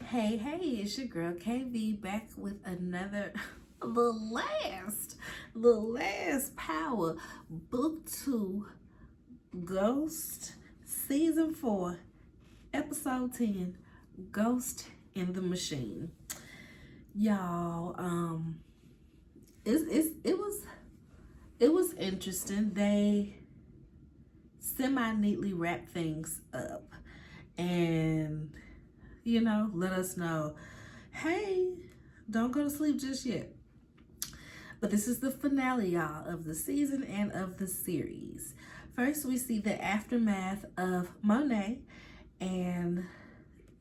Hey, it's your girl KV back with another the last Power Book 2 Ghost Season 4 Episode 10 Ghost in the Machine. Y'all, it was interesting. They semi neatly wrapped things up and let us know, hey, don't go to sleep just yet. But this is the finale, y'all, of the season and of the series. First, we see the aftermath of Monet, and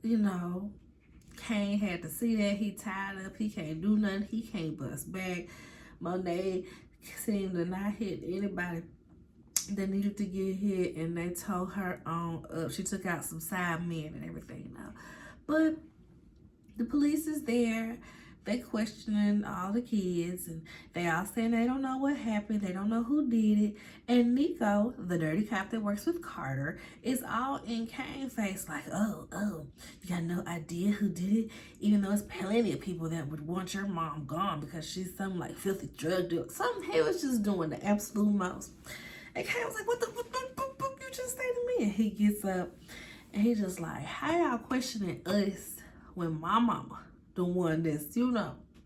Kane had to see that. He tied up, he can't do nothing, he can't bust back. Monet seemed to not hit anybody that needed to get hit, and they told her on up. She took out some side men and everything now. But the police is there. They questioning all the kids, and they all saying they don't know what happened. They don't know who did it. And Nico, the dirty cop that works with Carter, is all in Kane's face like, oh, you got no idea who did it? Even though it's plenty of people that would want your mom gone because she's some like filthy drug dealer. Something he was just doing the absolute most. And Kane was like, what you just say to me? And he gets up and he just like, how y'all questioning us when my mama the one that's,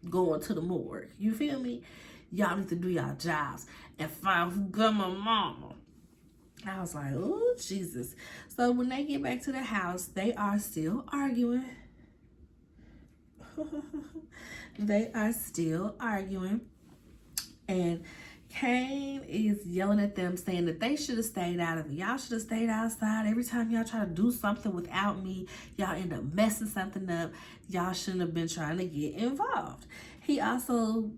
going to the morgue? You feel me? Y'all need to do y'all jobs and find who got my mama. I was like, oh, Jesus. So when they get back to the house, they are still arguing. They are still arguing. And Kane is yelling at them, saying that they should have stayed out of it. Y'all should have stayed outside. Every time y'all try to do something without me, y'all end up messing something up. Y'all shouldn't have been trying to get involved. He also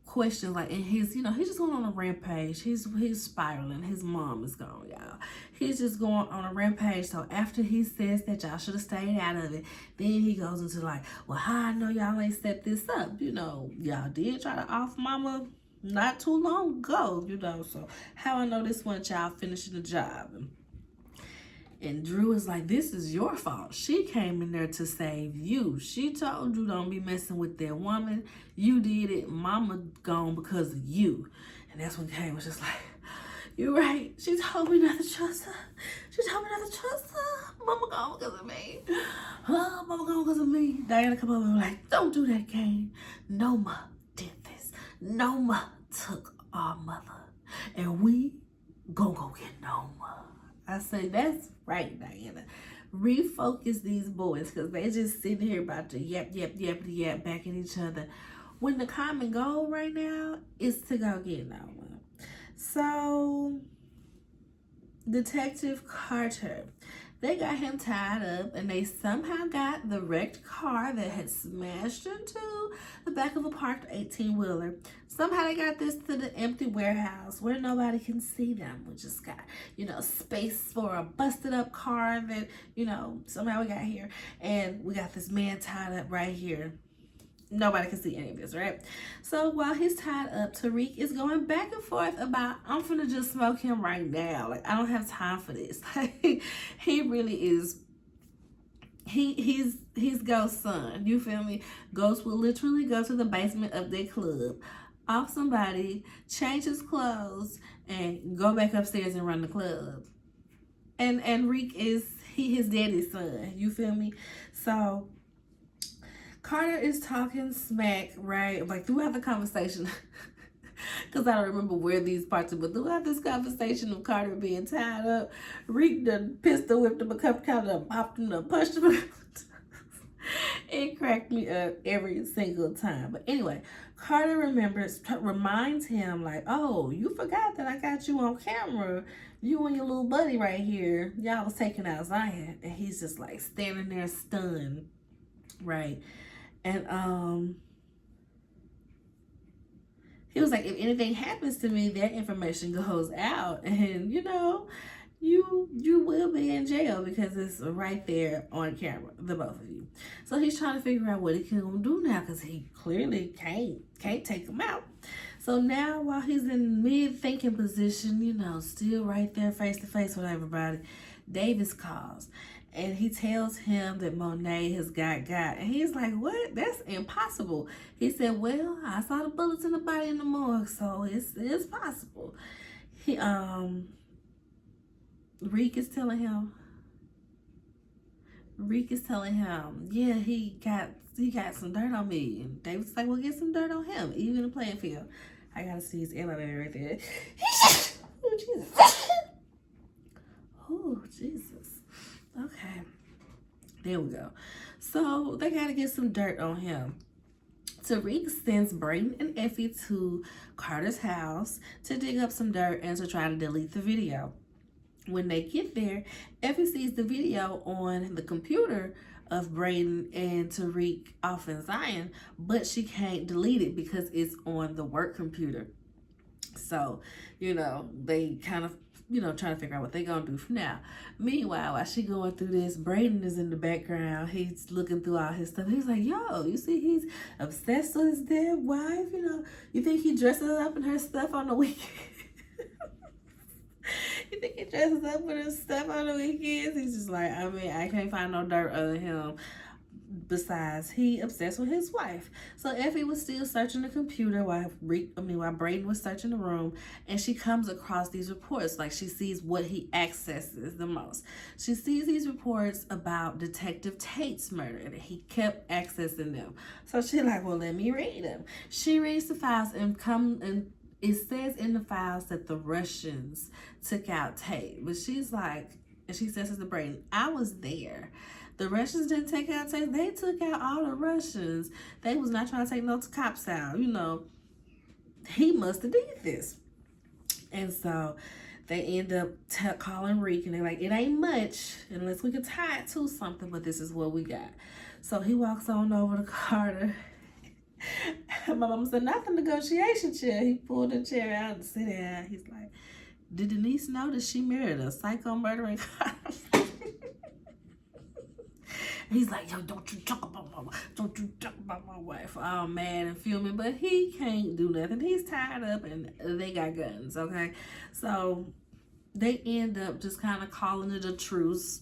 questions, like, and he's just going on a rampage. He's spiraling. His mom is gone, y'all. He's just going on a rampage. So after he says that y'all should have stayed out of it, then he goes into like, well, how I know y'all ain't set this up? Y'all did try to off mama not too long ago, so how I know this one child finishing the job. And Drew is like, this is your fault. She came in there to save you. She told you don't be messing with that woman. You did it. Mama gone because of you. And that's when Kane was just like, you're right. She told me not to trust her. She told me not to trust her. Mama gone because of me. Oh, mama gone because of me. Diana come over and was like, don't do that, Kane. Noma did this. Noma took our mother. And we gonna go get Noma. I say, that's right, Diana. Refocus these boys, because they just sitting here about to yap back at each other. When the common goal right now is to go get Noma. So, Detective Carter, they got him tied up, and they somehow got the wrecked car that had smashed into the back of a parked 18-wheeler. Somehow they got this to the empty warehouse where nobody can see them. We just got, space for a busted up car that, somehow we got here. And we got this man tied up right here. Nobody can see any of this, right? So while he's tied up, Tariq is going back and forth about, I'm finna just smoke him right now. Like, I don't have time for this. He really is. He's Ghost's son. You feel me? Ghost will literally go to the basement of their club, off somebody, change his clothes, and go back upstairs and run the club. And Reek is his daddy's son. You feel me? So Carter is talking smack, right? Like throughout the conversation, because I don't remember where these parts are, but throughout this conversation of Carter being tied up, Reek done pistol whipped him a couple times, popped him, punched him. It cracked me up every single time. But anyway, Carter reminds him like, oh, you forgot that I got you on camera. You and your little buddy right here. Y'all was taking out Zion. And he's just like standing there stunned, right? And he was like, if anything happens to me, that information goes out, and you will be in jail because it's right there on camera, the both of you. So he's trying to figure out what he can do now, because he clearly can't take him out. So now, while he's in mid-thinking position, still right there face to face with everybody, Davis calls. And he tells him that Monet has got, and he's like, what? That's impossible. He said, well, I saw the bullets in the body in the morgue, so it's possible. He Reek is telling him, yeah, he got some dirt on me. And David's like, well, get some dirt on him, even in the playing field. I gotta see his elevator right there. Oh, Jesus. Oh, Jesus. Okay. There we go. So they gotta get some dirt on him. Tariq sends Brayden and Effie to Carter's house to dig up some dirt and to try to delete the video. When they get there, Effie sees the video on the computer of Brayden and Tariq off in Zion, but she can't delete it because it's on the work computer. So, they kind of, trying to figure out what they're going to do from now. Meanwhile, while she going through this, Brayden is in the background. He's looking through all his stuff. He's like, yo, you see he's obsessed with his dead wife? You think he dresses up in her stuff on the weekend? You think he dresses up with his stuff on the weekends? He's just like, I can't find no dirt other than him. Besides, he obsessed with his wife. So Effie was still searching the computer while Brayden was searching the room, and she comes across these reports. Like, she sees what he accesses the most. She sees these reports about Detective Tate's murder, and he kept accessing them. So she's like, well, let me read them. She reads the files and it says in the files that the Russians took out Tate. But she's like, and she says to Brayden, I was there. The Russians didn't take out Tate. They took out all the Russians. They was not trying to take no cops out. He must have did this. And so they end up calling Reek, and they're like, it ain't much unless we can tie it to something, but this is what we got. So he walks on over to Carter. My mom said, not the negotiation chair. He pulled the chair out and sit down. He's like, did Denise know that she married a psycho murdering cop? He's like, yo, don't you talk about my wife. Oh, mad and fuming, but he can't do nothing. He's tied up and they got guns, okay? So they end up just kind of calling it a truce,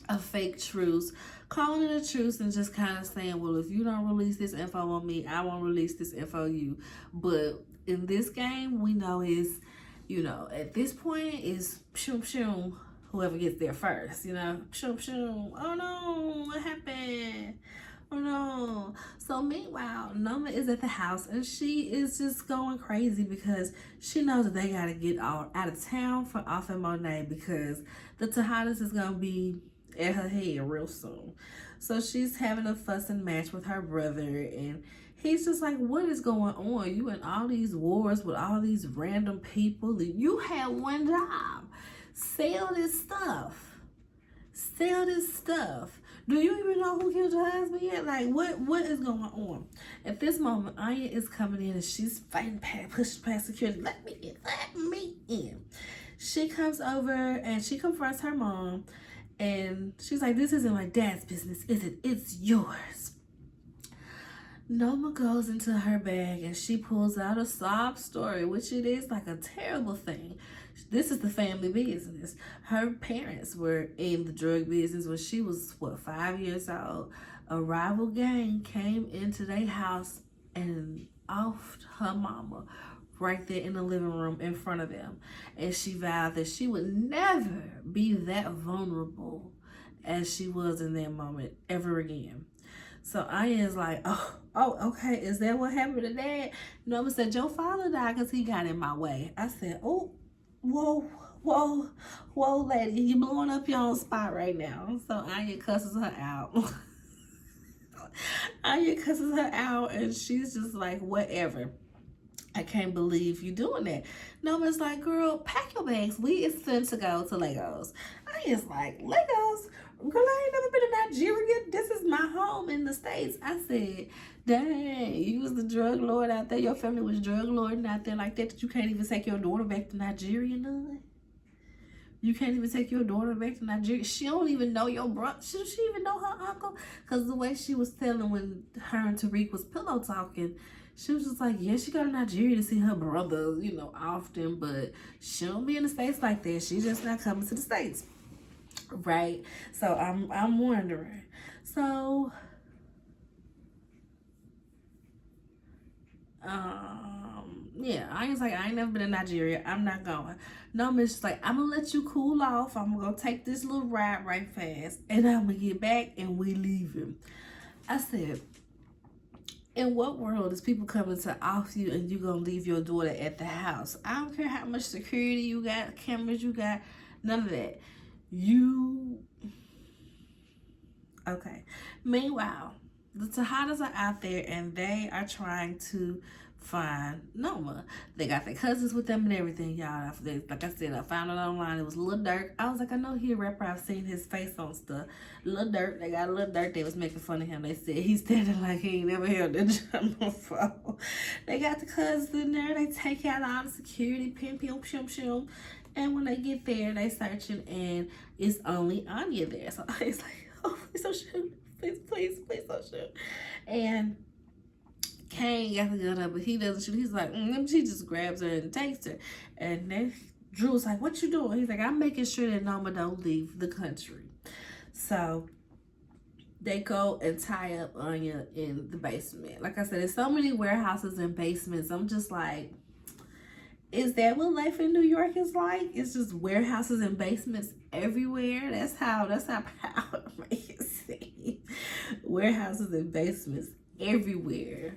a fake truce, calling it a truce and just kind of saying, well, if you don't release this info on me, I won't release this info on you. But in this game, we know is, at this point is shoom, whoever gets there first, shoom. Oh no, what happened? Oh no. So meanwhile, Noma is at the house and she is just going crazy because she knows that they got to get out of town for Off and Monet because the Tejadas is going to be at her head real soon. So she's having a fuss and match with her brother, and he's just like, what is going on? You in all these wars with all these random people. You had one job. Sell this stuff. Do you even know who killed your husband yet? Like, what is going on? At this moment, Anya is coming in and she's fighting pushing past security. Let me in. She comes over and she confronts her mom. And she's like, this isn't my dad's business, is it? It's yours. Noma goes into her bag and she pulls out a sob story, which it is like a terrible thing. This is the family business. Her parents were in the drug business when she was, 5 years old. A rival gang came into their house and offed her mama right there in the living room in front of them. And she vowed that she would never be that vulnerable as she was in that moment ever again. So Anya is like, oh, okay, is that what happened to Dad? Noma said, your father died because he got in my way. I said, oh, whoa, lady, you blowing up your own spot right now. So Anya cusses her out. And she's just like, whatever. I can't believe you doing that. Noma's like, girl, pack your bags. We is fin to go to Legos. I is like, Legos? Girl, I ain't never been to Nigeria. This is my home in the States. I said, dang, you was the drug lord out there. Your family was drug lording out there like that you can't even take your daughter back to Nigeria, none? You can't even take your daughter back to Nigeria. She don't even know your brother. Should she even know her uncle? Because the way she was telling when her and Tariq was pillow talking, she was just like, yeah, she go to Nigeria to see her brother, often, but she don't be in the States like that. She's just not coming to the States. right? So I'm wondering. So yeah, I was like, I ain't never been to Nigeria. I'm not going. No, Miss, she's like, I'm gonna let you cool off. I'm gonna go take this little ride right fast, and I'm gonna get back and we leaving. I said, in what world is people coming to off you and you gonna leave your daughter at the house? I don't care how much security you got, cameras you got, none of that. You okay. Meanwhile, the Tejadas are out there and they are trying to find Noma. They got their cousins with them and everything, y'all. Like I said, I found it online. It was Lil Durk. I was like, I know he a rapper. I've seen his face on stuff. Lil Durk. They got Lil Durk. They was making fun of him. They said he's standing like he ain't never held that jump before. They got the cousins in there. They take out all the security, pim, pim, pim, pim. And when they get there, they searching and it's only Anya there. So it's like, oh, please don't shoot. Please don't shoot. And Kane got the gun up, but he doesn't shoot. He's like, she just grabs her and takes her. And then Drew was like, what you doing? He's like, I'm making sure that Noma don't leave the country. So they go and tie up Anya in the basement. Like I said, there's so many warehouses and basements. I'm just like, is that what life in New York is like? It's just warehouses and basements everywhere. That's how power makes it seem. Warehouses and basements everywhere.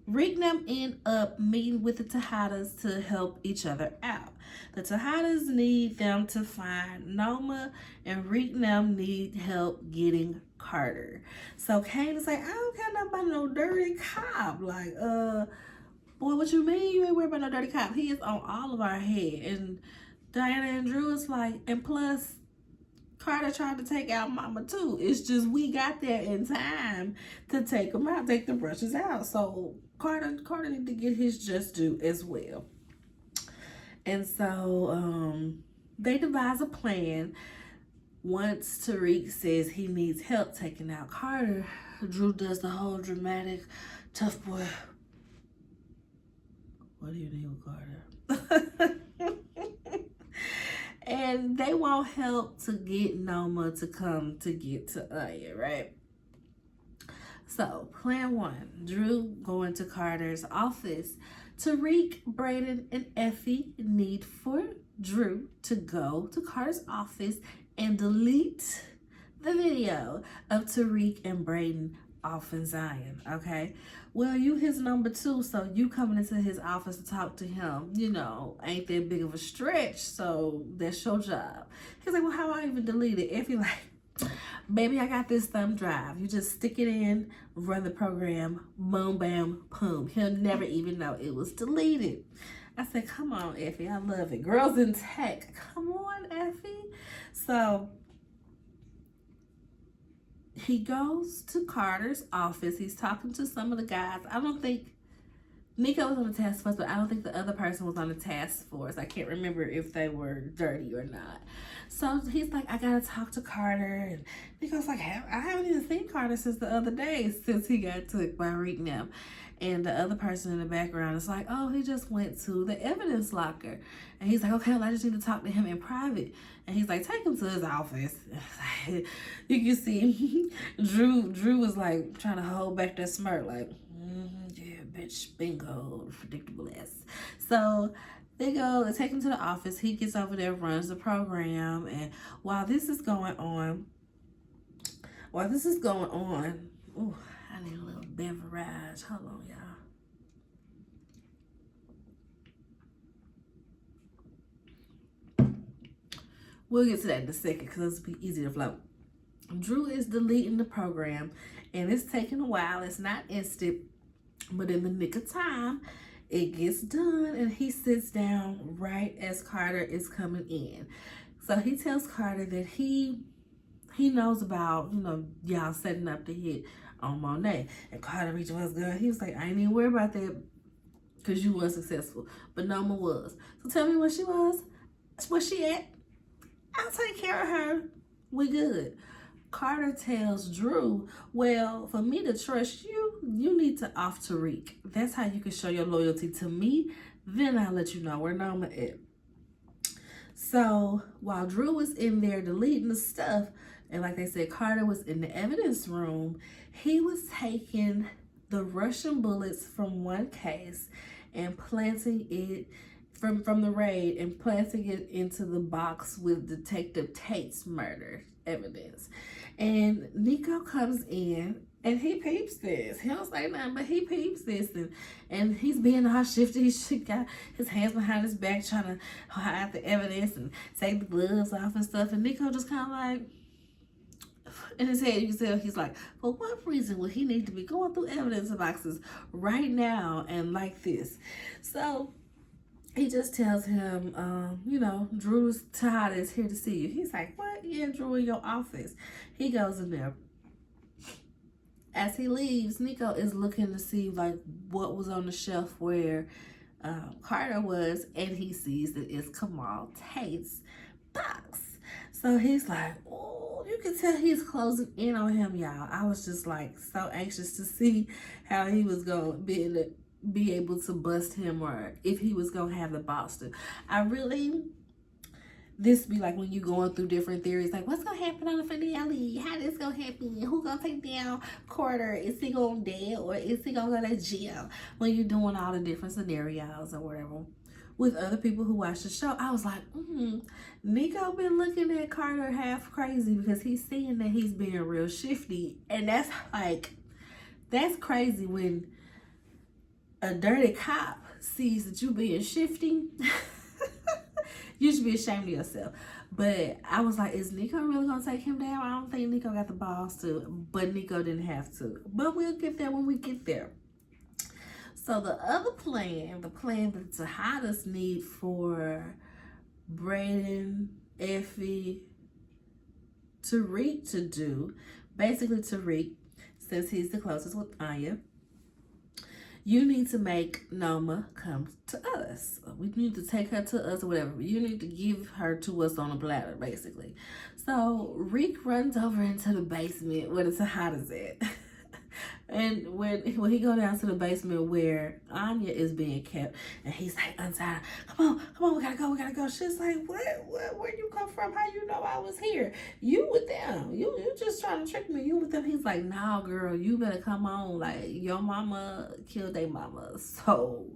Rick and them end up meeting with the Tejadas to help each other out. The Tejadas need them to find Noma, and Rick and them need help getting Carter. So Kane is like, I don't care nothing about no dirty cop. Like, boy, what you mean you ain't worried about no dirty cop? He is on all of our head. And Diana and Drew is like, and plus, Carter tried to take out Mama too. It's just we got there in time to take them out, take the brushes out. So Carter need to get his just due as well. And so they devise a plan. Once Tariq says he needs help taking out Carter, Drew does the whole dramatic tough boy. What do you need with Carter? And they won't help to get Noma to come to get to Anya, right? So, plan one, Drew going to Carter's office. Tariq, Brayden, and Effie need for Drew to go to Carter's office and delete the video of Tariq and Brayden off in Zion, okay? Well, you his number two, so you coming into his office to talk to him, you know, ain't that big of a stretch, so that's your job. He's like, well, how do I even delete it? Effie like, baby, I got this thumb drive. You just stick it in, run the program, boom, bam, boom. He'll never even know it was deleted. I said, come on, Effie, I love it. Girls in tech, come on, Effie. So he goes to Carter's office. He's talking to some of the guys. I don't think Nico was on the task force, but I don't think the other person was on the task force. I can't remember if they were dirty or not. So he's like, I gotta talk to Carter. And Nico's like, I haven't even seen Carter since the other day, since he got took by Rick now. And the other person in the background is like, oh, he just went to the evidence locker. And he's like, okay, well, I just need to talk to him in private. And he's like, take him to his office. You can see Drew was like trying to hold back that smirk, like, yeah, bitch, bingo, predictable ass. So they take him to the office. He gets over there, runs the program. And while this is going on, ooh, I need a little beverage. Hold on, y'all. We'll get to that in a second because it'll be easy to flow. Drew is deleting the program, and it's taking a while. It's not instant, but in the nick of time, it gets done, and he sits down right as Carter is coming in. So he tells Carter that he knows about, you know, y'all setting up the hit on Monet. And Carter reached for his gun. He was like, I ain't even worried about that because you weren't successful. But Noma was. So tell me where she was. Where she at? I'll take care of her. We good. Carter tells Drew, well, for me to trust you, you need to off Tariq. That's how you can show your loyalty to me. Then I'll let you know where Noma is. So while Drew was in there deleting the stuff, and like they said, Carter was in the evidence room, he was taking the Russian bullets from one case and planting it from the raid and planting it into the box with Detective Tate's murder evidence. And Nico comes in and he peeps this. He don't say nothing, but he peeps this. And he's being all shifty. He got his hands behind his back trying to hide the evidence and take the gloves off and stuff. And Nico just kind of like, in his head, you can tell he's like, for what reason would he need to be going through evidence boxes right now and like this? So he just tells him, Drew Tejada is here to see you. He's like, what? Yeah, Drew in your office. He goes in there. As he leaves, Nico is looking to see like what was on the shelf where Carter was, and he sees that it's Kamal Tate's box. So he's like, oh, you can tell he's closing in on him, y'all. I was just like so anxious to see how he was going to be able to bust him, or if he was going to have the boss to. This be like when you going through different theories, like what's gonna happen on the finale? How this gonna happen? Who gonna take down Carter? Is he gonna die or is he gonna go to jail? When you're doing all the different scenarios or whatever with other people who watch the show, I was like, Nico been looking at Carter half crazy because he's seeing that he's being real shifty, and that's crazy when a dirty cop sees that you being shifty. You should be ashamed of yourself. But I was like, is Nico really going to take him down? I don't think Nico got the balls to. But Nico didn't have to. But we'll get there when we get there. So the other plan, the plan that the Tejadas need for Brayden, Effie, Tariq to do, basically Tariq, since he's the closest with Anya, you need to make Noma come to us. We need to take her to us or whatever. You need to give her to us on a platter, basically. So Reek runs over into the basement where the Tejadas at. And when he go down to the basement where Anya is being kept, and he's like, untied, come on, we gotta go. She's like, what, where you come from? How you know I was here? You with them. You just trying to trick me. You with them. He's like, nah, girl, you better come on. Like, your mama killed their mama. So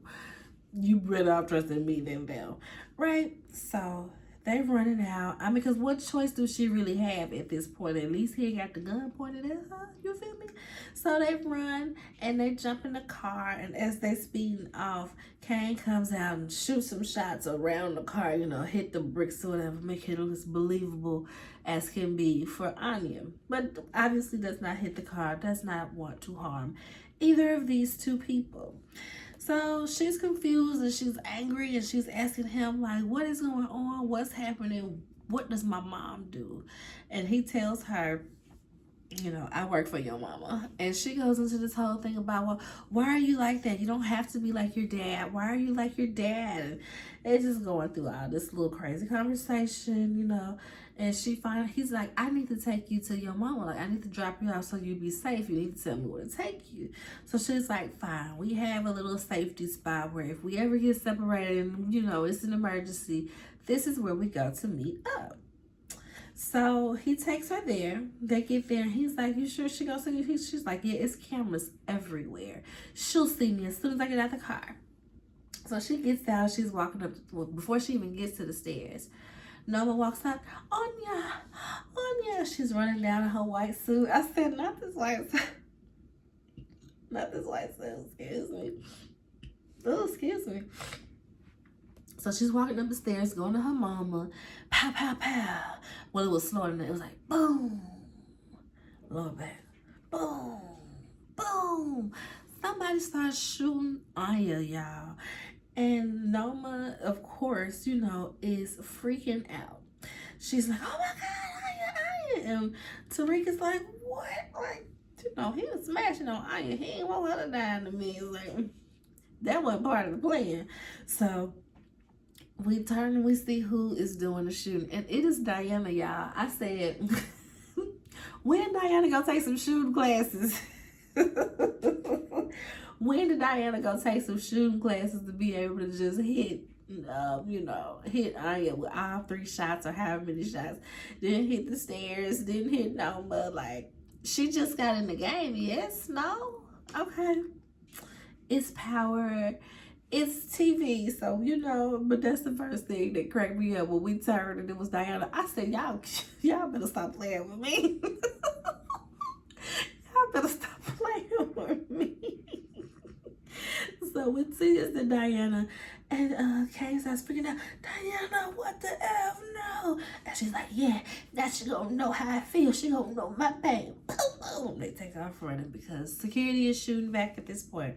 you better off trusting me than them. Right? So they running out. I mean, because what choice do she really have at this point? At least he got the gun pointed at her. You feel me? So they run and they jump in the car. And as they speeding off, Kane comes out and shoots some shots around the car. Hit the bricks or whatever. Make it look as believable as can be for Anya. But obviously does not hit the car. Does not want to harm either of these two people. So she's confused and she's angry and she's asking him, like, what is going on? What's happening? What does my mom do? And he tells her, I work for your mama. And she goes into this whole thing about, well, why are you like that? You don't have to be like your dad. Why are you like your dad? And they're just going through all this little crazy conversation, And he's like, I need to take you to your mama. Like, I need to drop you off so you be safe. You need to tell me where to take you. So she's like, fine. We have a little safety spot where if we ever get separated and, it's an emergency, this is where we go to meet up. So he takes her there. They get there and he's like, you sure she gonna see you? She's like, yeah, it's cameras everywhere. She'll see me as soon as I get out the car. So she gets out. She's walking up. Well, before she even gets to the stairs, Noma walks out. Anya. She's running down in her white suit. I said, not this white suit. Not this white suit. Excuse me. Oh, excuse me. So she's walking up the stairs, going to her mama. Pow, pow, pow. Well, it was slower than that. It was like, boom. Lower back. Boom. Boom. Somebody starts shooting Anya, y'all. And Noma, of course, is freaking out. She's like, oh my God, Anya. And Tariq is like, what? Like, he was smashing on Anya. He ain't want her to die in the middle. Like, that wasn't part of the plan. So we turn and we see who is doing the shooting. And it is Diana, y'all. I said, When Diana go take some shooting classes? When did Diana go take some shooting classes to be able to just hit, hit Anya with all 3 shots or however many shots? Didn't hit the stairs, didn't hit Noma. Like, she just got in the game. Yes? No? Okay. It's power. It's TV. So, but that's the first thing that cracked me up when we turned and it was Diana. I said, y'all better stop playing with me. Y'all better stop playing with me. So it says to Diana, and Kay starts freaking out, Diana, what the F, no? And she's like, yeah, now she gonna know how I feel. She gonna know my pain. Boom, boom. They take off running because security is shooting back at this point.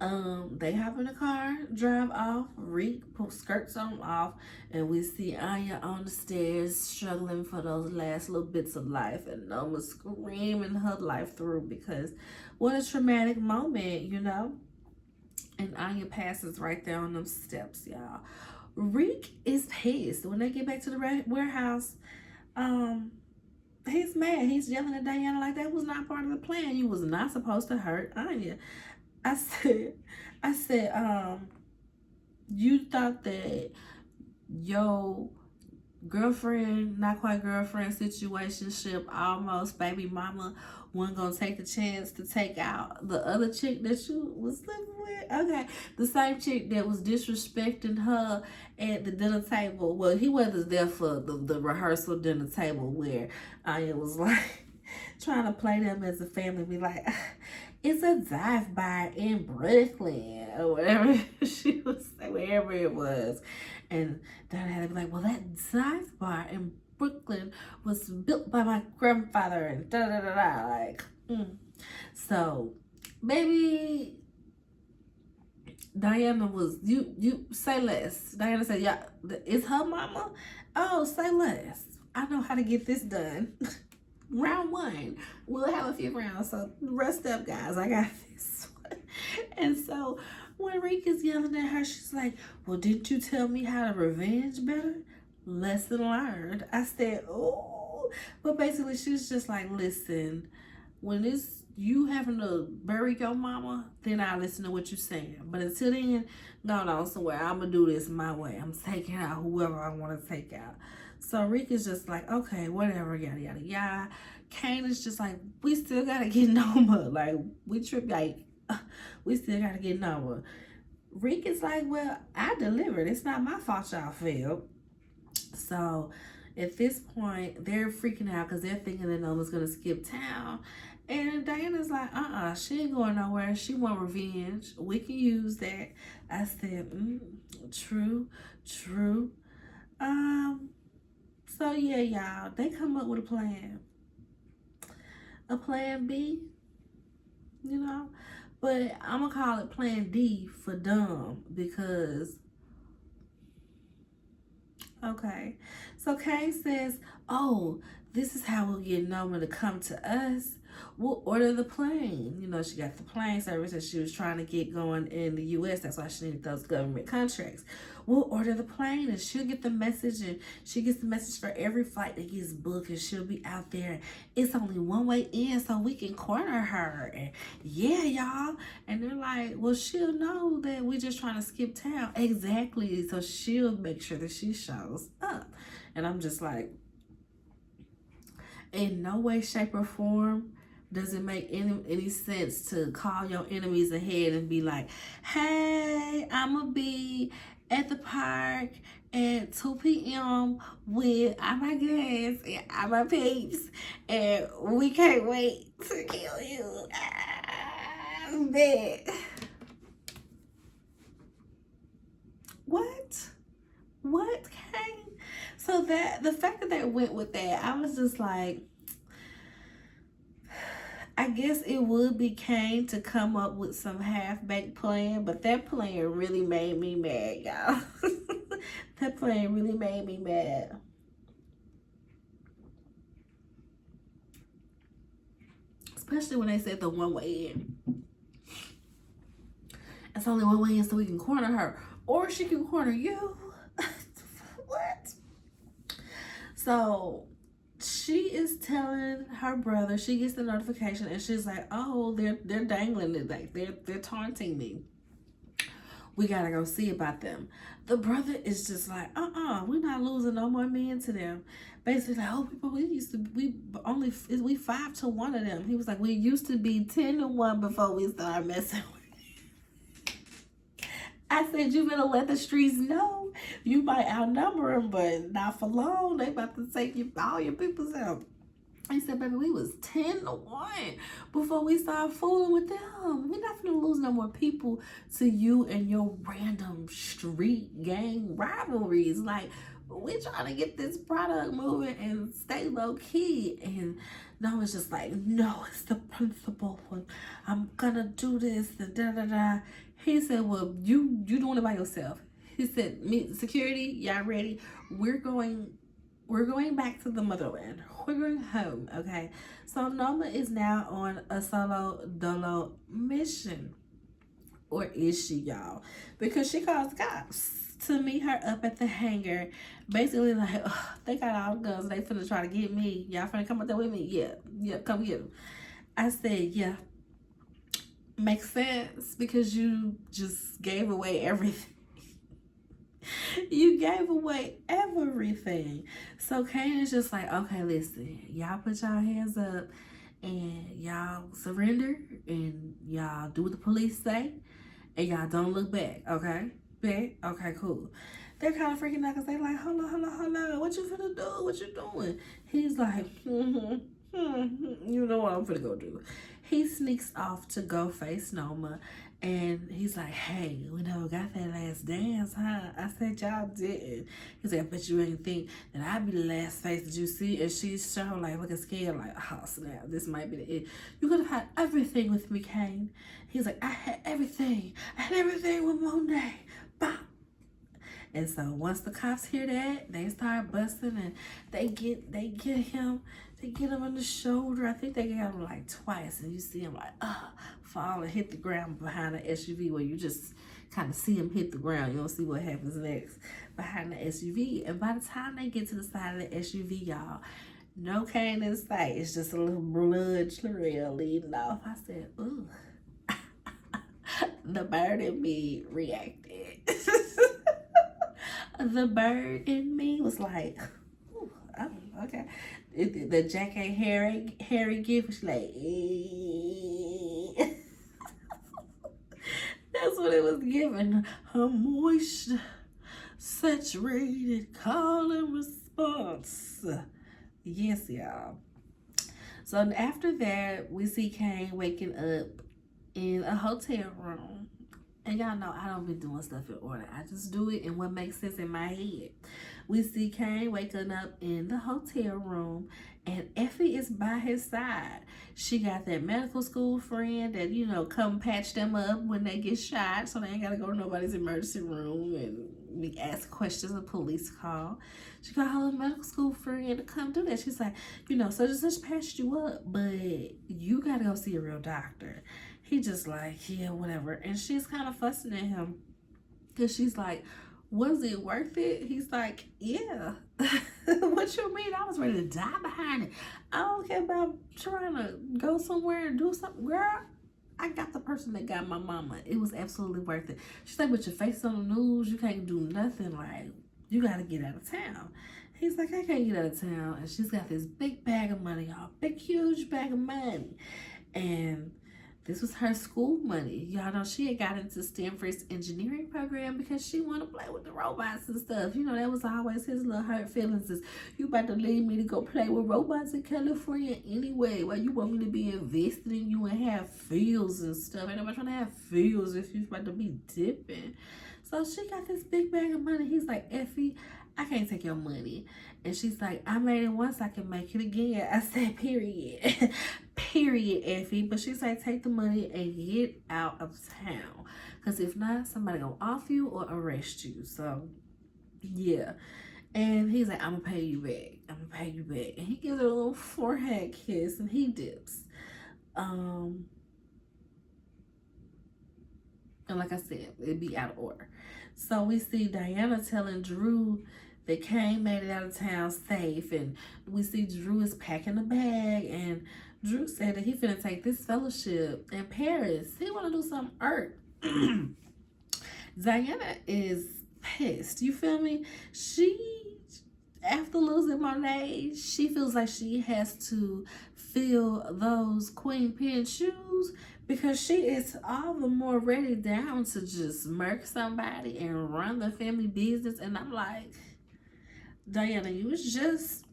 They hop in the car, drive off, Reek put skirts on off, and we see Anya on the stairs struggling for those last little bits of life, and Noma screaming her life through because what a traumatic moment, And Anya passes right there on them steps, y'all. Reek is pissed. When they get back to the warehouse, he's mad. He's yelling at Diana like that was not part of the plan. You was not supposed to hurt Anya. I said, you thought that your girlfriend, not quite girlfriend, situationship, almost baby mama, wasn't gonna take the chance to take out the other chick that you was living with? Okay, the same chick that was disrespecting her at the dinner table. Well, he wasn't there for the rehearsal dinner table where Anya was like trying to play them as a family, be like, it's a drive-by in Brooklyn or whatever she was saying, wherever it was. And Diana had to be like, well, that drive-by in Brooklyn was built by my grandfather and da-da-da-da. Like, So, maybe Diana was, you say less. Diana said, yeah, it's her mama? Oh, say less. I know how to get this done. Round 1, we'll have a few rounds, so rest up, guys. I got this one. And so when Rika's yelling at her, she's like, well, didn't you tell me how to revenge better? Lesson learned. I said, oh. But basically, she's just like, listen, when it's you having to bury your mama, then I'll listen to what you're saying. But until then, go on somewhere. I'm going to do this my way. I'm taking out whoever I want to take out. So Rick is just like, okay, whatever, yada, yada, yada. Kane is just like, we still got to get Noma. Like, we still got to get Noma. Rick is like, well, I delivered. It's not my fault y'all failed. So at this point, they're freaking out because they're thinking that Noma's going to skip town. And Diana's like, she ain't going nowhere. She want revenge. We can use that. I said, true. So yeah, y'all, they come up with a plan. A plan B, But I'm going to call it plan D for dumb because, okay. So Kay says, oh, this is how we'll get Noma to come to us. We'll order the plane. She got the plane service that she was trying to get going in the U.S. That's why she needed those government contracts. We'll order the plane and she'll get the message, and she gets the message for every flight that gets booked, and she'll be out there. It's only one way in, so we can corner her. And yeah, y'all. And they're like, well, she'll know that we're just trying to skip town. Exactly. So she'll make sure that she shows up. And I'm just like, in no way, shape, or form does it make any sense to call your enemies ahead and be like, hey, I'm going to be at the park at 2 p.m. with all my guys and all my peeps, and we can't wait to kill you. Bet. What, Kane? So the fact that they went with that, I was just like, I guess it would be Kane to come up with some half-baked plan, but that plan really made me mad, y'all. That plan really made me mad. Especially when they said the one way in. It's only one way in so we can corner her. Or she can corner you. What? So she is telling her brother, she gets the notification and she's like, oh, they're dangling it, like they're taunting me. We gotta go see about them. The brother is just like, we're not losing no more men to them. Basically, like, oh, people, we 5-1 of them. He was like, we used to be 10-1 before we started messing with. I said, you better let the streets know you might outnumber them, but not for long. They about to take all your peoples out. He said, baby, we was 10-1 before we started fooling with them. We're not gonna lose no more people to you and your random street gang rivalries. Like, we're trying to get this product moving and stay low key. And no, it's just like, no, it's the principle. I'm gonna do this, da da da. He said, well, you doing it by yourself. He said, me, security, y'all ready? We're going back to the motherland. We're going home, okay? So Noma is now on a solo dolo mission. Or is she, y'all? Because she calls the cops to meet her up at the hangar. Basically like, they got all the guns. They finna try to get me. Y'all finna come up there with me? Yeah, come get them. I said, yeah. Makes sense because you just gave away everything. You gave away everything. So Kane is just like, okay, listen, y'all put y'all hands up and y'all surrender and y'all do what the police say and y'all don't look back, okay? Back? Okay, cool. They're kind of freaking out because they're like, hold on. What you finna do? What you doing? He's like, you know what I'm finna go do. He sneaks off to go face Noma. And he's like, hey, we never got that last dance, huh? I said, y'all didn't. He's like, I bet you ain't think that I'd be the last face that you see. And she's so like looking scared, like, oh, snap, this might be the end. You could have had everything with me, Kane. He's like, I had everything. I had everything with Monet. Bop. And so once the cops hear that, they start busting and they get him on the shoulder. I think they got him like twice, and you see him like fall and hit the ground behind the SUV, where you just kind of see him hit the ground. You don't see what happens next behind the SUV. And by the time they get to the side of the SUV, y'all, no Kane in sight. It's just a little blood trail leading off. I said, ooh. The bird in me reacted. The bird in me was like, ooh, oh, okay. The Jack and Harry gift was like, that's what it was giving. A moist, saturated call and response. Yes, y'all. So after that, we see Kane waking up in a hotel room. And y'all know I don't be doing stuff in order. I just do it in what makes sense in my head. We see Kane waking up in the hotel room and Effie is by his side. She got that medical school friend that, you know, come patch them up when they get shot so they ain't got to go to nobody's emergency room and we ask questions, a police call. She got her medical school friend to come do that. She's like, you know, such and such patched you up, but you got to go see a real doctor. He just like, yeah, whatever. And she's kind of fussing at him because she's like, was it worth it? He's like, yeah. What you mean? I was ready to die behind it. I don't care about trying to go somewhere and do something. Girl, I got the person that got my mama. It was absolutely worth it. She's like, with your face on the news, you can't do nothing. Like, you got to get out of town. He's like, I can't get out of town. And she's got this big bag of money, y'all. Big, huge bag of money. And this was her school money. Y'all know she had got into Stanford's engineering program because she wanted to play with the robots and stuff. You know, that was always his little hurt feelings is, you about to leave me to go play with robots in California anyway. Well, you want me to be invested in you and have fields and stuff. Ain't nobody trying to have fields if you're about to be dipping. So she got this big bag of money. He's like, Effie, I can't take your money. And she's like, I made it once, I can make it again. I said, period. Period, Effie. But she's like, take the money and get out of town. Because if not, somebody gonna off you or arrest you. So, yeah. And he's like, I'm gonna pay you back. I'm gonna pay you back. And he gives her a little forehead kiss and he dips. And like I said, it'd be out of order. So we see Diana telling Drew that Kane made it out of town safe, and we see Drew is packing a bag, and Drew said that he finna take this fellowship in Paris. He wanna do some art. Diana is pissed. You feel me? After losing Monet, she feels like she has to fill those Queen Pen shoes because she is all the more ready down to just murk somebody and run the family business. And I'm like, Diana, you was just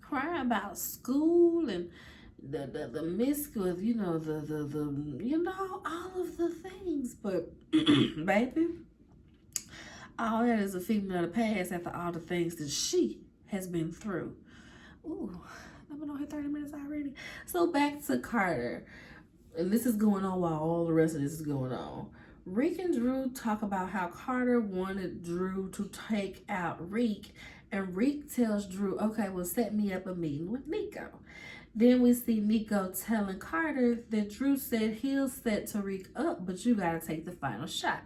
crying about school and the mix with, you know, the you know, all of the things. But baby, all that is a figment of the past after all the things that she has been through. Ooh, I've been on here 30 minutes already. So back to Carter. And this is going on while all the rest of this is going on. Reek and Drew talk about how Carter wanted Drew to take out Reek. And Reek tells Drew, okay, well, set me up a meeting with Nico. Then we see Nico telling Carter that Drew said he'll set Tariq up, but you gotta take the final shot.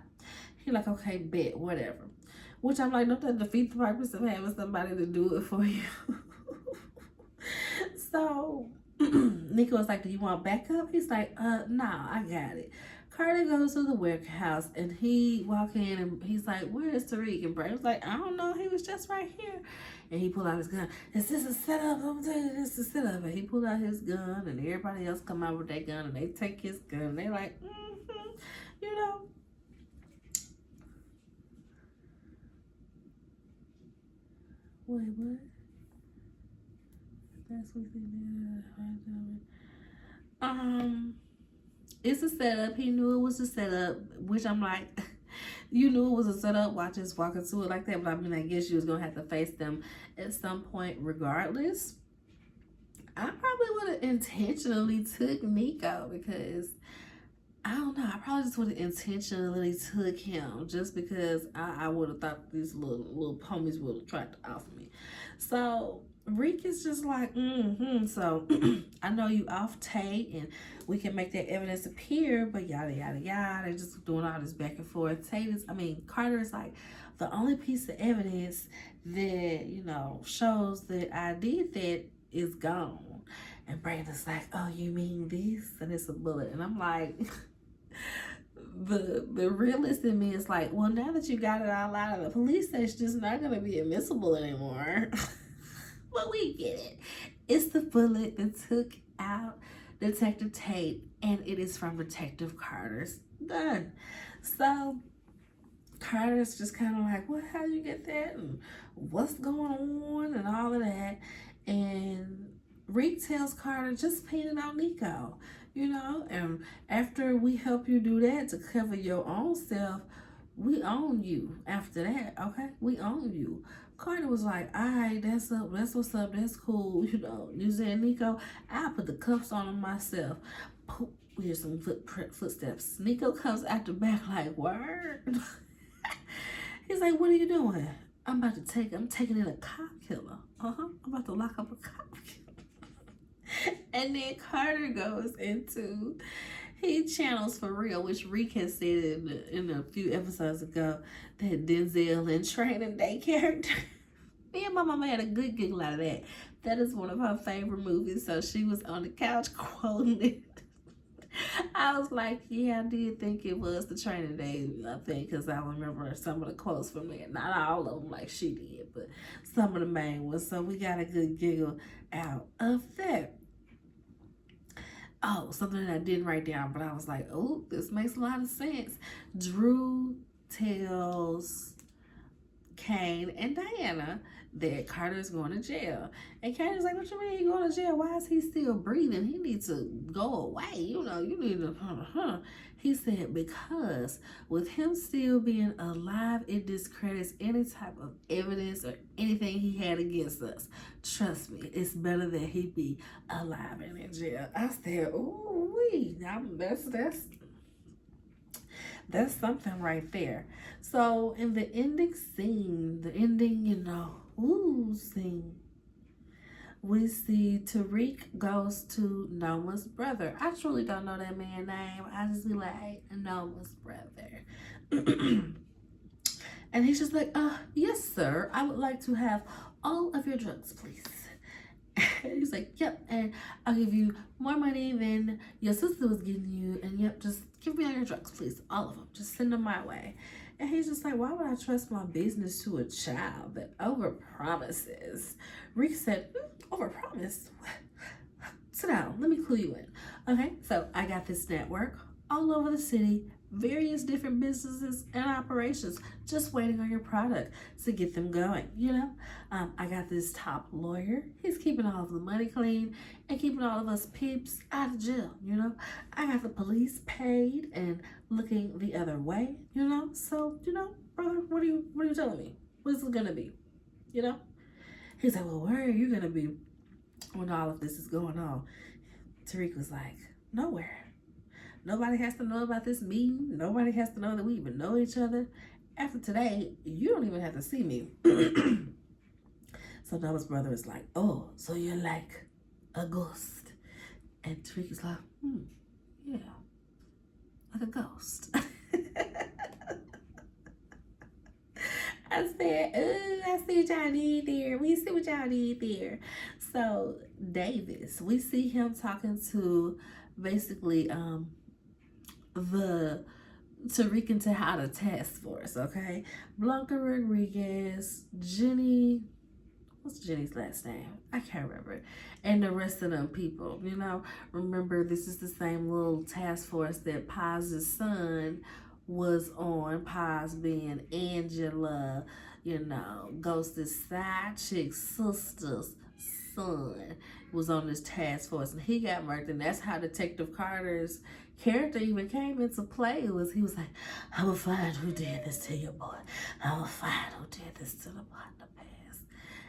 He like, okay, bet, whatever. Which I'm like, don't that defeat the purpose of having somebody to do it for you? So Nico was like, do you want backup? He's like, nah, I got it. Carter goes to the warehouse and he walk in and he's like, where's Tariq? And Brandon's like, I don't know, he was just right here. And he pulled out his gun. Is this a setup? I'm telling you, this is a setup. And he pulled out his gun and everybody else come out with their gun and they take his gun and they like, you know. Wait, what? That's what they did. It's a setup. He knew it was a setup, which I'm like, you knew it was a setup. Why just walk into it like that? But I mean, I guess you was gonna have to face them at some point, regardless. I probably would have intentionally took Nico because I don't know. I probably just would have intentionally took him just because I would have thought these little homies would have tried to offer me. So Reek is just like, So I know you off Tate and we can make that evidence appear, but yada yada yada. They're just doing all this back and forth. Carter is like, the only piece of evidence that, you know, shows that I did that is gone. And Brandon's like, oh, you mean this? And it's a bullet. And I'm like, the realist in me is like, well, now that you got it all out of the police station, it's not going to be admissible anymore. But we get it. It's the bullet that took out Detective Tate, and it is from Detective Carter's gun. So Carter's just kind of like, what? How you get that? And what's going on? And all of that. And Reek tells Carter, just pin it on Nico, you know? And after we help you do that to cover your own self, we own you after that, okay? We own you. Carter was like, all right, that's what's up, that's cool, you know. You said, Nico, I'll put the cuffs on him myself. Poof, we hear some footsteps. Nico comes out the back like, word? He's like, what are you doing? I'm taking in a cop killer. I'm about to lock up a cop killer. And then Carter goes into, he channels For Real, which Reek has said in a few episodes ago, that Denzel in Training Day character. Me and my mama had a good giggle out of that. That is one of her favorite movies, so she was on the couch quoting it. I was like, yeah, I did think it was the Training Day, I think, because I remember some of the quotes from it. Not all of them like she did, but some of the main ones. So we got a good giggle out of that. Oh, something that I didn't write down, but I was like, oh, this makes a lot of sense. Drew tells Kane and Diana that Carter's going to jail. And Kane is like, what you mean he going to jail? Why is he still breathing? He needs to go away. You know, you need to... He said, because with him still being alive, it discredits any type of evidence or anything he had against us. Trust me, it's better that he be alive and in jail. I said, ooh, that's something right there. So in the ending scene, scene, we see Tariq goes to Noma's brother. I truly don't know that man's name. I just be like, Noma's brother. And he's just like, yes, sir. I would like to have all of your drugs, please. And he's like, yep, and I'll give you more money than your sister was giving you. And yep, just give me all your drugs, please. All of them. Just send them my way. And he's just like, why would I trust my business to a child that overpromises? Reek said, overpromise? Sit down. Let me clue you in. Okay, so I got this network all over the city, various different businesses and operations, just waiting on your product to get them going. I got this top lawyer. He's keeping all of the money clean and keeping all of us peeps out of jail. I got the police paid and looking the other way. So brother, what are you telling me? What's it gonna be? He's like, well, where are you gonna be when all of this is going on? Tariq was like, nowhere. Nobody has to know about this meeting. Nobody has to know that we even know each other. After today, you don't even have to see me. So Noma's brother is like, oh, so you're like a ghost. And Tariq is like, yeah, like a ghost. I said, I see what y'all need there. We see what y'all need there. So Davis, we see him talking to basically the Tariq and Tejada task force, okay? Blanca Rodriguez, Jenny, what's Jenny's last name? I can't remember. And the rest of them people, remember this is the same little task force that Paz's son was on, Paz being Angela, Ghost's side chick sister's son was on this task force, and he got murdered. And that's how Detective Carter's character even came into play. He was like, I'm gonna find who did this to your boy. I'm gonna find who did this to the boy in the past.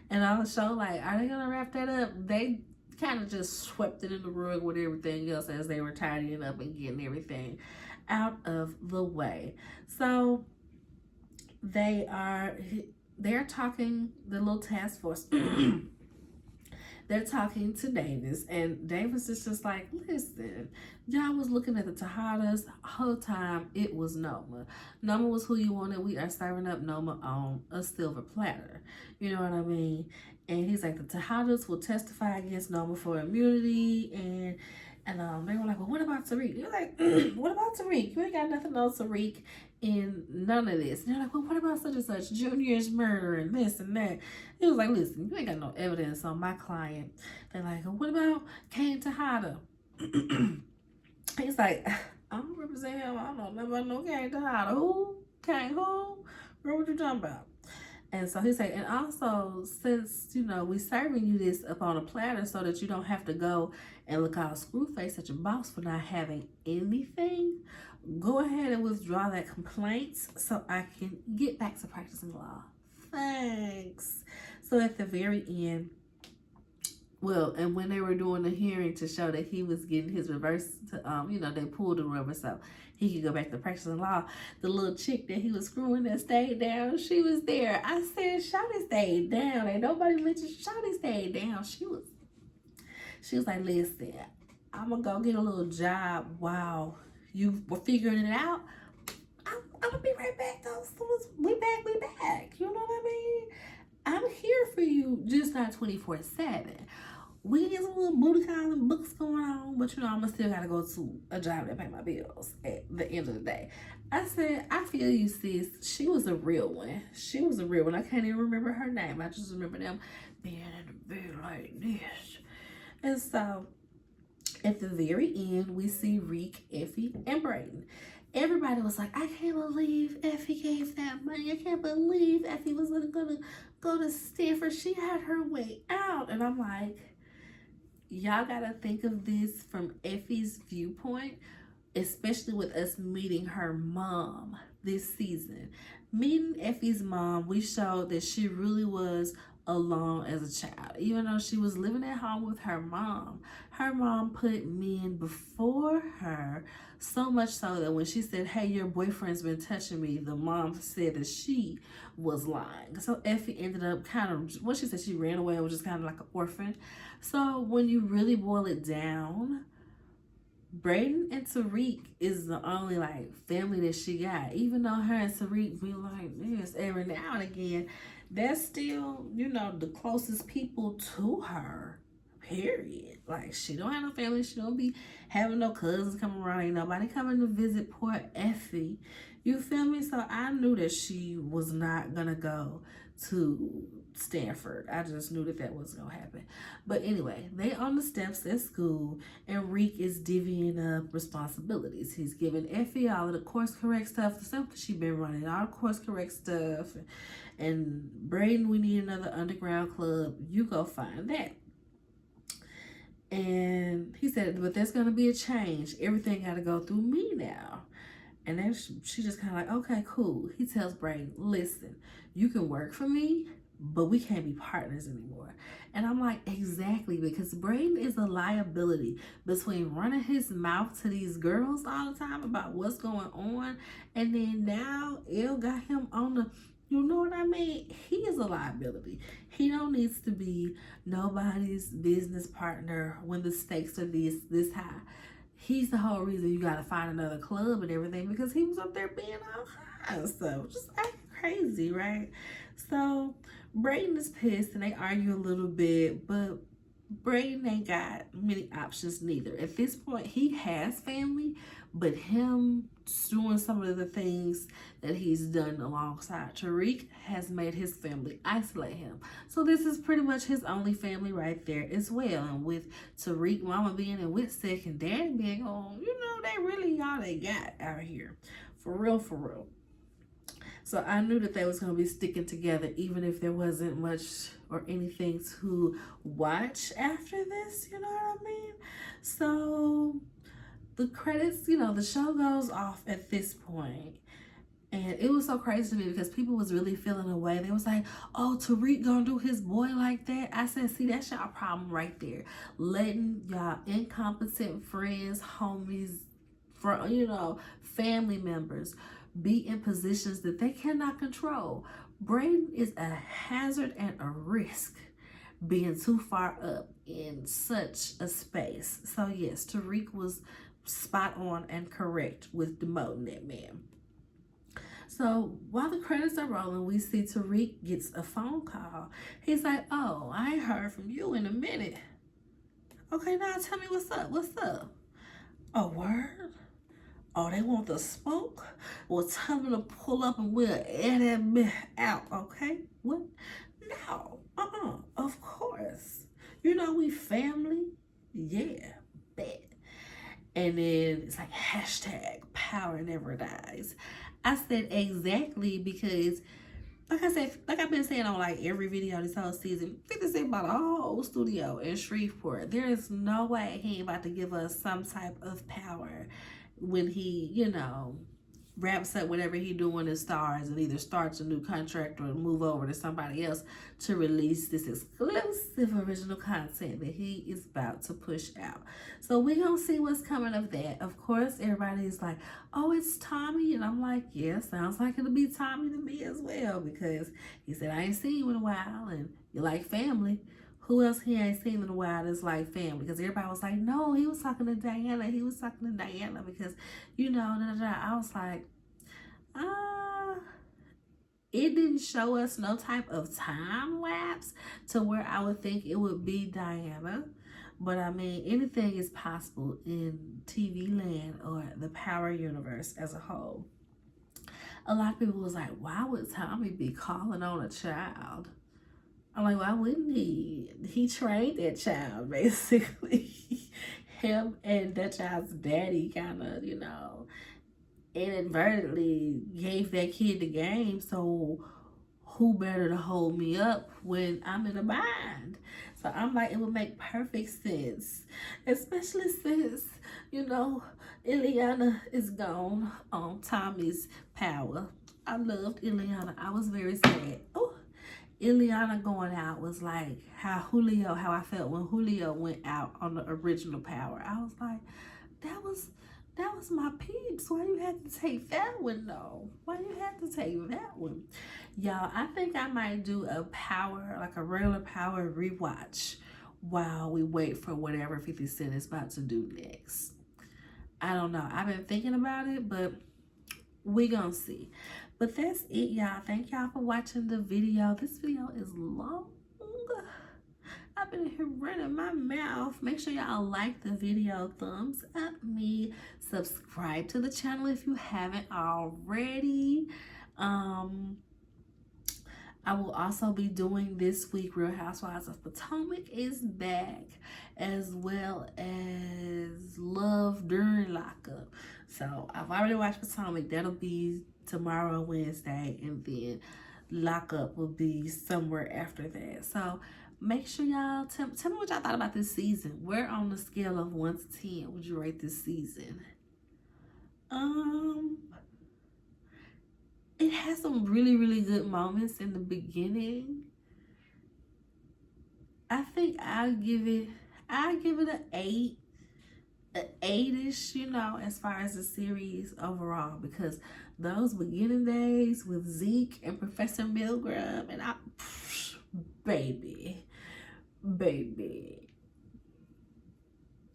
And on the show, like, are they gonna wrap that up? They kind of just swept it in the rug with everything else as they were tidying up and getting everything out of the way. So they're talking, the little task force. They're talking to Davis, and Davis is just like, listen, y'all was looking at the Tejadas the whole time. It was Noma. Noma was who you wanted. We are serving up Noma on a silver platter. You know what I mean? And he's like, the Tejadas will testify against Noma for immunity, and they were like, well, what about Tariq? You're like, what about Tariq? You ain't got nothing on Tariq in none of this. And they're like, well, what about such and such? Junior's murder and this and that. He was like, listen, you ain't got no evidence on my client. They're like, well, what about Kane Tejada? He's like, I don't represent him. I don't know nothing about no Kane Tejada. Who? Kane who? Girl, what you talking about? And so he's like, and also, since, we serving you this up on a platter so that you don't have to go and look all screwface at your boss for not having anything, go ahead and withdraw that complaint so I can get back to practicing law. Thanks. So at the very end, and when they were doing the hearing to show that he was getting his reverse, they pulled him over so he could go back to practicing law, the little chick that he was screwing that stayed down, she was there. I said, Shawty stayed down. Ain't nobody mentioned Shawty stayed down. She was like, listen, I'm going to go get a little job while you were figuring it out. I'm going to be right back, though. As soon as we back. You know what I mean? I'm here for you, just not 24/7. We get some little booty calling books going on, but I'm still got to go to a job that pay my bills at the end of the day. I said, I feel you, sis. She was a real one. I can't even remember her name. I just remember them being in the bed like this. And so, at the very end, we see Reek, Effie, and Brayden. Everybody was like, I can't believe Effie gave that money. I can't believe Effie was gonna go to Stanford. She had her way out. And I'm like, y'all gotta think of this from Effie's viewpoint, especially with us meeting her mom this season. Meeting Effie's mom, we showed that she really was alone as a child. Even though she was living at home with her mom put men before her, so much so that when she said, hey, your boyfriend's been touching me, the mom said that she was lying. So Effie ended up what she said, she ran away and was just kind of like an orphan. So when you really boil it down, Brayden and Tariq is the only like family that she got. Even though her and Tariq be like this every now and again, that's still, you know, the closest people to her. Period. Like she don't have no family. She don't be having no cousins coming around. Ain't nobody coming to visit poor Effie. You feel me? So I knew that she was not gonna go to Stanford. I just knew that was gonna happen. But anyway, they on the steps at school, and Reek is divvying up responsibilities. He's giving Effie all of the course correct stuff. The stuff she been running, all the course correct stuff. And Brayden, we need another underground club. You go find that. And he said, but there's going to be a change. Everything got to go through me now. And then she just kind of like, okay, cool. He tells Brayden, listen, you can work for me, but we can't be partners anymore. And I'm like, exactly, because Brayden is a liability between running his mouth to these girls all the time about what's going on. And then now Elle got him on the, you know what I mean? He is a liability. He don't needs to be nobody's business partner when the stakes are this high. He's the whole reason you gotta find another club and everything, because he was up there being all high and stuff, just acting crazy, right? So Brayden is pissed and they argue a little bit, but Brayden ain't got many options neither. At this point, he has family, but him doing some of the things that he's done alongside Tariq has made his family isolate him. So this is pretty much his only family right there as well. And with Tariq mama being in Whitsick and dad being on, you know, they really all they got out here. For real, for real. So I knew that they was going to be sticking together, even if there wasn't much or anything to watch after this, you know what I mean? So the credits, you know, the show goes off at this point. And it was so crazy to me because people was really feeling away. They was like, oh, Tariq gonna do his boy like that? I said, see, that's y'all problem right there. Letting y'all incompetent friends, homies, you know, family members be in positions that they cannot control. Brayden is a hazard and a risk being too far up in such a space. So yes, Tariq was spot on and correct with demoting that man. So while the credits are rolling, we see Tariq gets a phone call. He's like, oh, I ain't heard from you in a minute. Okay, now tell me what's up. What's up? A word? Oh, they want the smoke? Well, tell them to pull up and we'll air that out, okay? What? No. Of course. You know we family? Yeah, bet. And then it's like hashtag power never dies. I said exactly because, like I said, like I've been saying on like every video this whole season, 50 Cent bought a whole studio in Shreveport. There is no way he ain't about to give us some type of power when he, you know, wraps up whatever he doing in Stars and either starts a new contract or move over to somebody else to release this exclusive original content that he is about to push out. So we gonna see what's coming of that. Of course, everybody's like, oh, it's Tommy. And I'm like, yeah, sounds like it'll be Tommy to me as well, because he said, I ain't seen you in a while and you like family. Who else he ain't seen in a while that's like family? Because everybody was like, no, he was talking to Diana. He was talking to Diana because, you know, I was like, it didn't show us no type of time lapse to where I would think it would be Diana. But I mean, anything is possible in TV land or the Power universe as a whole. A lot of people was like, why would Tommy be calling on a child? I'm like, why wouldn't he? He trained that child, basically. Him and that child's daddy kind of, you know, inadvertently gave that kid the game. So who better to hold me up when I'm in a bind? So I'm like, it would make perfect sense. Especially since, you know, Ileana is gone on Tommy's power. I loved Ileana. I was very sad. Oh, Ileana going out was like how I felt when Julio went out on the original Power. I was like, that was my peeps. Why you had to take that one though? Why you had to take that one? Y'all, I think I might do a Power, like a regular Power rewatch while we wait for whatever 50 Cent is about to do next. I don't know. I've been thinking about it, but we gonna see. But that's it, y'all. Thank y'all for watching the video. This video is long. I've been here running my mouth. Make sure y'all like the video, thumbs up me, subscribe to the channel if you haven't already. I will also be doing this week, Real Housewives of Potomac is back, as well as Love During Lockup. So I've already watched Potomac. That'll be tomorrow, Wednesday, and then Lockup will be somewhere after that. So make sure y'all tell me what y'all thought about this season. Where on the scale of 1 to 10 would you rate this season? It has some really, really good moments in the beginning. I think I'll give it an 8. An 8-ish, you know, as far as the series overall, because those beginning days with Zeke and Professor Milgram and baby,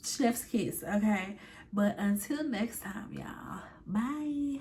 chef's kiss, okay? But until next time, y'all, bye.